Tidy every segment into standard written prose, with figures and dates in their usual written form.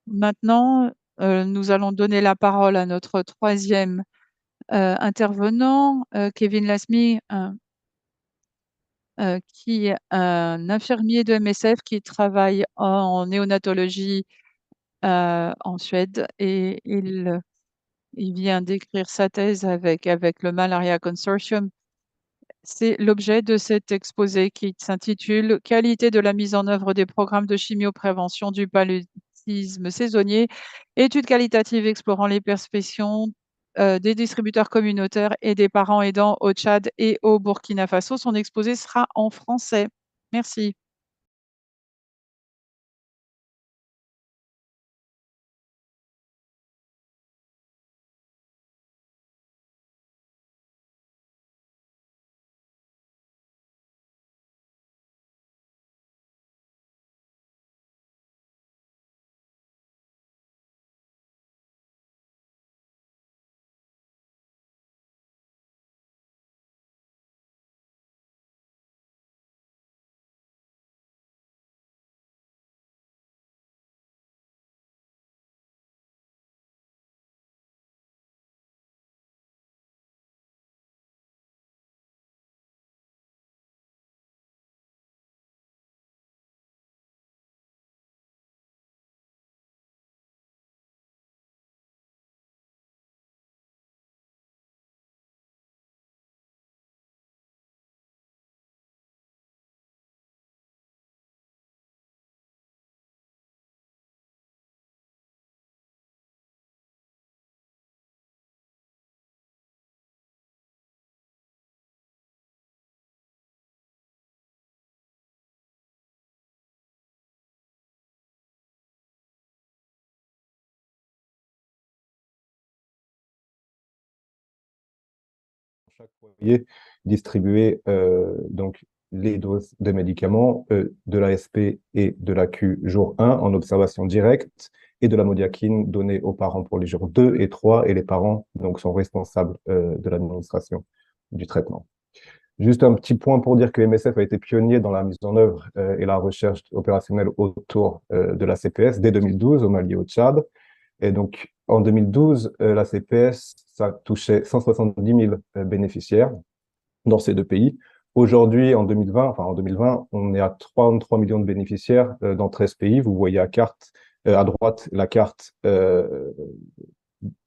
Maintenant, nous allons donner la parole à notre troisième intervenant, Kevin Lasmy, qui est un infirmier de MSF qui travaille en néonatologie en Suède et il vient d'écrire sa thèse avec le Malaria Consortium. C'est l'objet de cet exposé qui s'intitule Qualité de la mise en œuvre des programmes de chimioprévention du paludisme saisonnier, études qualitatives explorant les perspectives des distributeurs communautaires et des parents aidants au Tchad et au Burkina Faso. Son exposé sera en français. Merci. Chaque foyer distribuer donc les doses de médicaments de l'ASP et de l'AQ jour 1 en observation directe et de la modiakine donnée aux parents pour les jours 2 et 3 et les parents donc sont responsables de l'administration du traitement. Juste un petit point pour dire que MSF a été pionnier dans la mise en œuvre et la recherche opérationnelle autour de la CPS dès 2012 au Mali et au Tchad. Et donc, en 2012, la CPS, ça touchait 170 000 bénéficiaires dans ces deux pays. Aujourd'hui, en 2020, on est à 33 millions de bénéficiaires dans 13 pays. Vous voyez à droite la carte,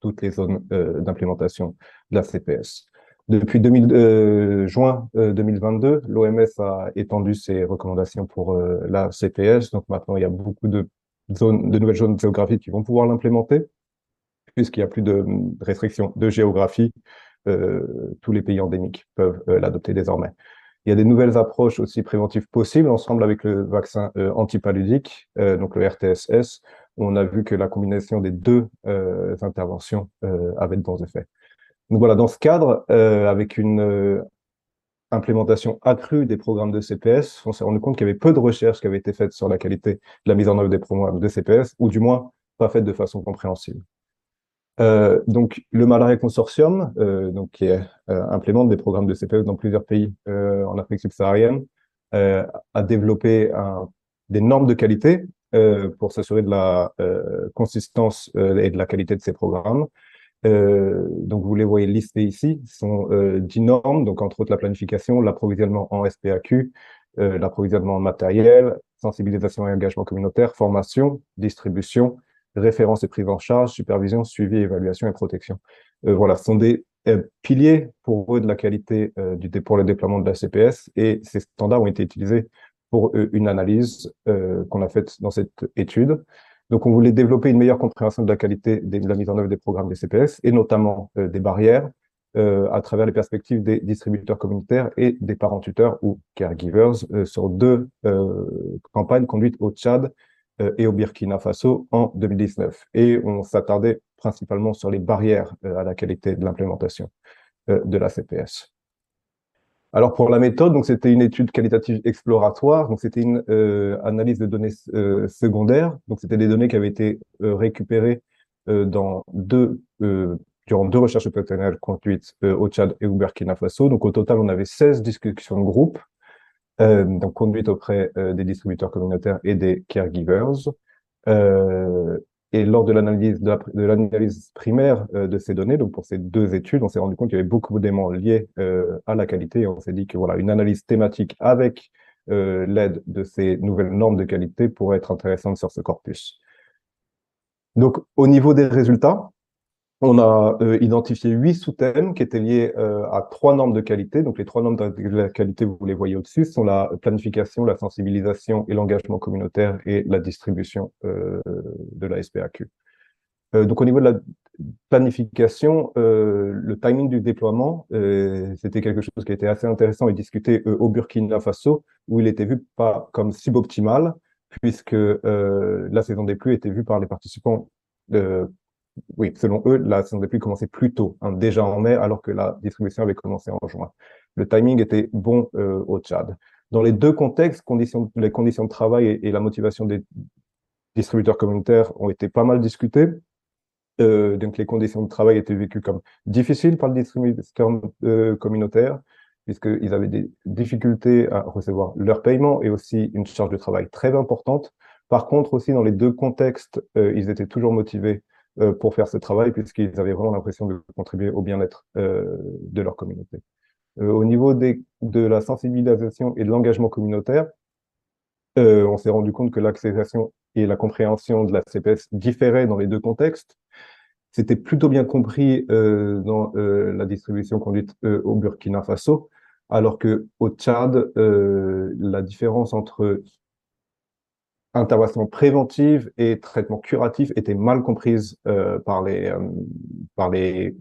toutes les zones d'implémentation de la CPS. Depuis juin 2022, l'OMS a étendu ses recommandations pour la CPS. Donc maintenant, il y a beaucoup de nouvelles zones géographiques qui vont pouvoir l'implémenter puisqu'il n'y a plus de restrictions de géographie. Tous les pays endémiques peuvent l'adopter désormais. Il y a des nouvelles approches aussi préventives possibles, ensemble avec le vaccin antipaludique, donc le RTSS. On a vu que la combinaison des deux interventions avait de bons effets. Donc voilà, dans ce cadre, avec une implémentation accrue des programmes de CPS, on s'est rendu compte qu'il y avait peu de recherches qui avaient été faites sur la qualité de la mise en œuvre des programmes de CPS, ou du moins pas faites de façon compréhensible. Donc, le Malaria Consortium, donc, qui implémente des programmes de CPE dans plusieurs pays en Afrique subsaharienne, a développé des normes de qualité pour s'assurer de la consistance et de la qualité de ces programmes. Donc, vous les voyez listés ici. Ce sont 10 normes, donc entre autres la planification, l'approvisionnement en SPAQ, l'approvisionnement en matériel, sensibilisation et engagement communautaire, formation, distribution, référence et prise en charge, supervision, suivi, évaluation et protection. Voilà, ce sont des piliers pour eux de la qualité pour le déploiement de la CPS et ces standards ont été utilisés pour une analyse qu'on a faite dans cette étude. Donc, on voulait développer une meilleure compréhension de la qualité de la mise en œuvre des programmes des CPS et notamment des barrières à travers les perspectives des distributeurs communautaires et des parents tuteurs ou caregivers sur deux campagnes conduites au Tchad et au Burkina Faso en 2019. Et on s'attardait principalement sur les barrières à la qualité de l'implémentation de la CPS. Alors pour la méthode, donc c'était une étude qualitative exploratoire, donc c'était une analyse de données secondaires, donc c'était des données qui avaient été récupérées dans durant deux recherches opérationnelles conduites au Tchad et au Burkina Faso. Donc au total, on avait 16 discussions de groupe, donc conduites auprès des distributeurs communautaires et des caregivers. et lors de l'analyse primaire de ces données, donc pour ces deux études, on s'est rendu compte qu'il y avait beaucoup d'éléments liés à la qualité. Et on s'est dit que voilà, une analyse thématique avec l'aide de ces nouvelles normes de qualité pourrait être intéressante sur ce corpus. Donc, au niveau des résultats, on a identifié 8 sous-thèmes qui étaient liés à 3 normes de qualité. Donc, les 3 normes de la qualité, vous les voyez au-dessus, sont la planification, la sensibilisation et l'engagement communautaire et la distribution de la SPAQ. Donc, au niveau de la planification, le timing du déploiement, c'était quelque chose qui était assez intéressant et discuté au Burkina Faso, où il était vu pas comme suboptimal, puisque la saison des pluies était vue par les participants oui, selon eux, la saison des pluies commençait plus tôt, hein, déjà en mai, alors que la distribution avait commencé en juin. Le timing était bon au Tchad. Dans les deux contextes, les conditions de travail et la motivation des distributeurs communautaires ont été pas mal discutées. Donc les conditions de travail étaient vécues comme difficiles par le distributeur communautaire, puisqu'ils avaient des difficultés à recevoir leur paiement et aussi une charge de travail très importante. Par contre, aussi dans les deux contextes, ils étaient toujours motivés pour faire ce travail, puisqu'ils avaient vraiment l'impression de contribuer au bien-être de leur communauté. Au niveau de la sensibilisation et de l'engagement communautaire, on s'est rendu compte que l'acceptation et la compréhension de la CPS différaient dans les deux contextes. C'était plutôt bien compris dans la distribution conduite au Burkina Faso, alors que au Tchad, la différence entre intervention préventive et traitement curatif était mal comprise par les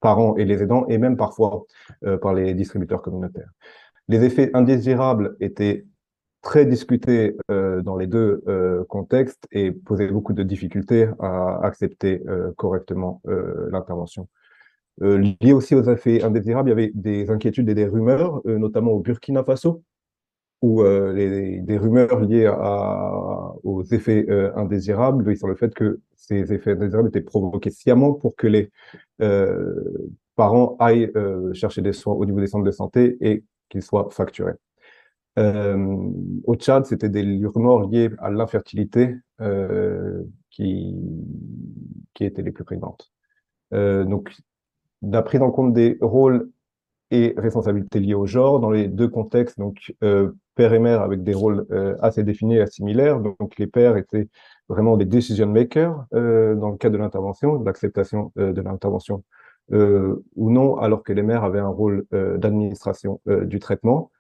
parents et les aidants, et même parfois par les distributeurs communautaires. Les effets indésirables étaient très discutés dans les deux contextes et posaient beaucoup de difficultés à accepter correctement l'intervention. Lié aussi aux effets indésirables, il y avait des inquiétudes et des rumeurs, notamment au Burkina Faso, où des rumeurs liées aux effets indésirables, sur le fait que ces effets indésirables étaient provoqués sciemment pour que les euh, parents aillent chercher des soins au niveau des centres de santé et qu'ils soient facturés. Euh, Au Tchad, c'était des rumeurs liées à l'infertilité qui, qui étaient les plus prégnantes. Donc, la prise en compte des rôles et responsabilités liées au genre dans les deux contextes, donc père et mère avec des rôles assez définis et similaires. Donc, les pères étaient vraiment des decision makers dans le cadre de l'intervention, de l'acceptation de l'intervention ou non, alors que les mères avaient un rôle d'administration du traitement.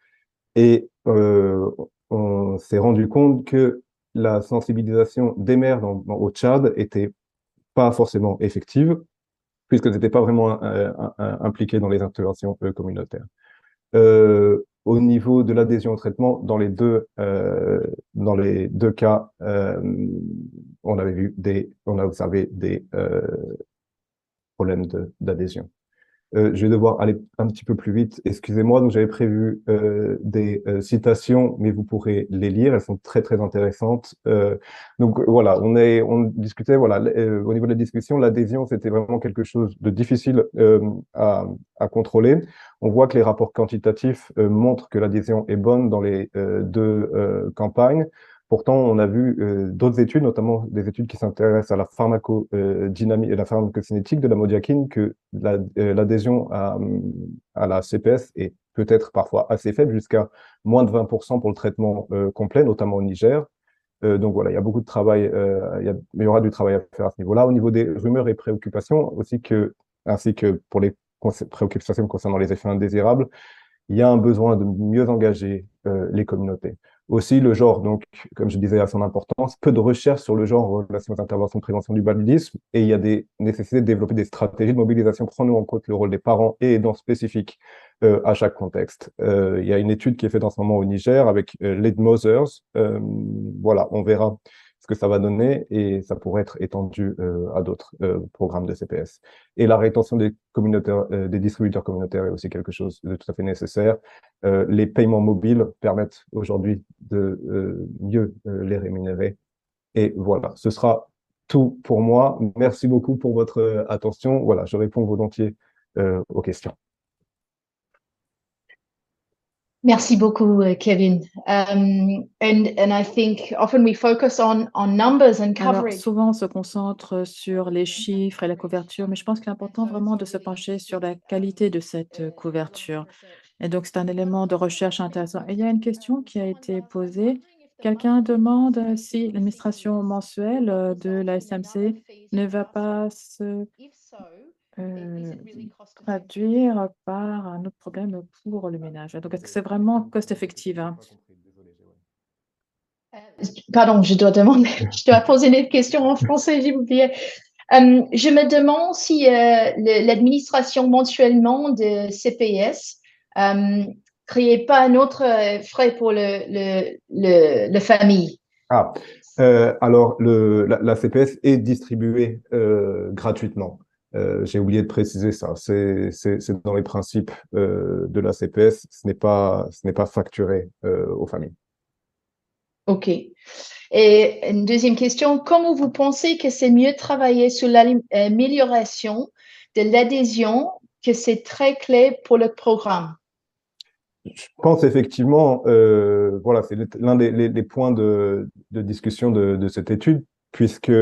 Et on s'est rendu compte que la sensibilisation des mères au Tchad était pas forcément effective, puisqu'elles n'étaient pas vraiment impliquées dans les interventions communautaires. Au niveau de l'adhésion au traitement, dans les deux cas, on a observé des problèmes d'adhésion. Je vais devoir aller un petit peu plus vite. Excusez-moi, donc j'avais prévu des citations, mais vous pourrez les lire. Elles sont très très intéressantes. Donc voilà, on discutait voilà au niveau de la discussion, l'adhésion c'était vraiment quelque chose de difficile à contrôler. On voit que les rapports quantitatifs montrent que l'adhésion est bonne dans les deux campagnes. Pourtant, on a vu d'autres études, notamment des études qui s'intéressent à la pharmacodynamique et la pharmacocinétique de la modiakine, que l'adhésion à la CPS est peut-être parfois assez faible, jusqu'à moins de 20% pour le traitement complet, notamment au Niger. Donc voilà, il y a beaucoup de travail, il y aura du travail à faire à ce niveau-là. Au niveau des rumeurs et préoccupations, ainsi que pour les préoccupations concernant les effets indésirables, il y a un besoin de mieux engager les communautés. Aussi, le genre, donc, comme je disais, a son importance. Peu de recherche sur le genre en relation aux interventions de prévention du paludisme, et il y a des nécessités de développer des stratégies de mobilisation prenant en compte le rôle des parents et aidants spécifiques à chaque contexte. Il y a une étude qui est faite en ce moment au Niger avec Lead Mothers. Voilà, on verra ce que ça va donner et ça pourrait être étendu à d'autres programmes de CPS. Et la rétention des distributeurs communautaires est aussi quelque chose de tout à fait nécessaire. Les paiements mobiles permettent aujourd'hui de mieux les rémunérer. Et voilà, ce sera tout pour moi. Merci beaucoup pour votre attention. Voilà, je réponds volontiers aux questions. Merci beaucoup, Kevin. And I think often we focus on numbers and Alors, coverage. souvent, on se concentre sur les chiffres et la couverture, mais je pense qu'il est important vraiment de se pencher sur la qualité de cette couverture. Et donc, c'est un élément de recherche intéressant. Et il y a une question qui a été posée. Quelqu'un demande si l'administration mensuelle de la SMC ne va pas se euh, traduire par un autre problème pour le ménage. Donc, est-ce que c'est vraiment cost-effective, hein? Pardon, je dois poser une question en français, j'ai oublié. Je me demande si l'administration mensuellement de CPS créait pas un autre frais pour le famille. Ah, alors la CPS est distribuée gratuitement. J'ai oublié de préciser ça. C'est dans les principes de la CPS. Ce n'est pas facturé aux familles. OK. Et une deuxième question, comment vous pensez que c'est mieux travailler sur l'amélioration de l'adhésion, que c'est très clé pour le programme? Je pense effectivement, voilà, c'est l'un des points de discussion de cette étude, puisque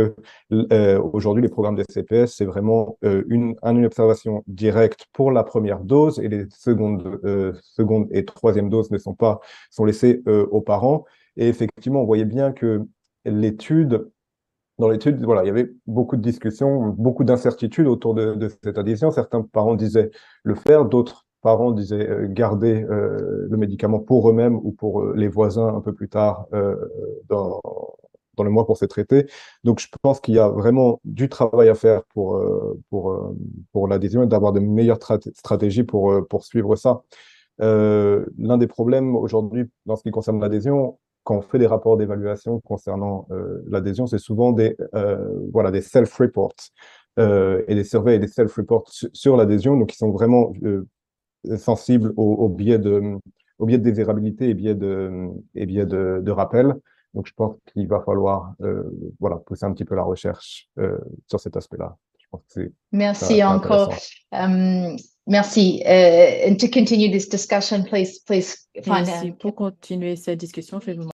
aujourd'hui, les programmes des CPS, c'est vraiment une observation directe pour la première dose et les secondes et troisième doses sont laissées aux parents. Et effectivement, on voyait bien que dans l'étude, voilà, il y avait beaucoup de discussions, beaucoup d'incertitudes autour de cette adhésion. Certains parents disaient le faire, d'autres parents disaient garder le médicament pour eux-mêmes ou pour les voisins un peu plus tard dans, dans le mois pour se traiter. Donc, je pense qu'il y a vraiment du travail à faire pour l'adhésion et d'avoir de meilleures stratégies pour suivre ça. L'un des problèmes aujourd'hui, dans ce qui concerne l'adhésion, quand on fait des rapports d'évaluation concernant l'adhésion, c'est souvent voilà, des self-reports et des surveys et des self-reports sur l'adhésion, donc qui sont vraiment sensibles au biais de désirabilité et biais de rappel. Donc, je pense qu'il va falloir voilà, pousser un petit peu la recherche sur cet aspect-là. Je pense que Merci c'est encore. intéressant. Merci. And to continue this discussion, please find Merci. Pour continuer cette discussion, je vais vous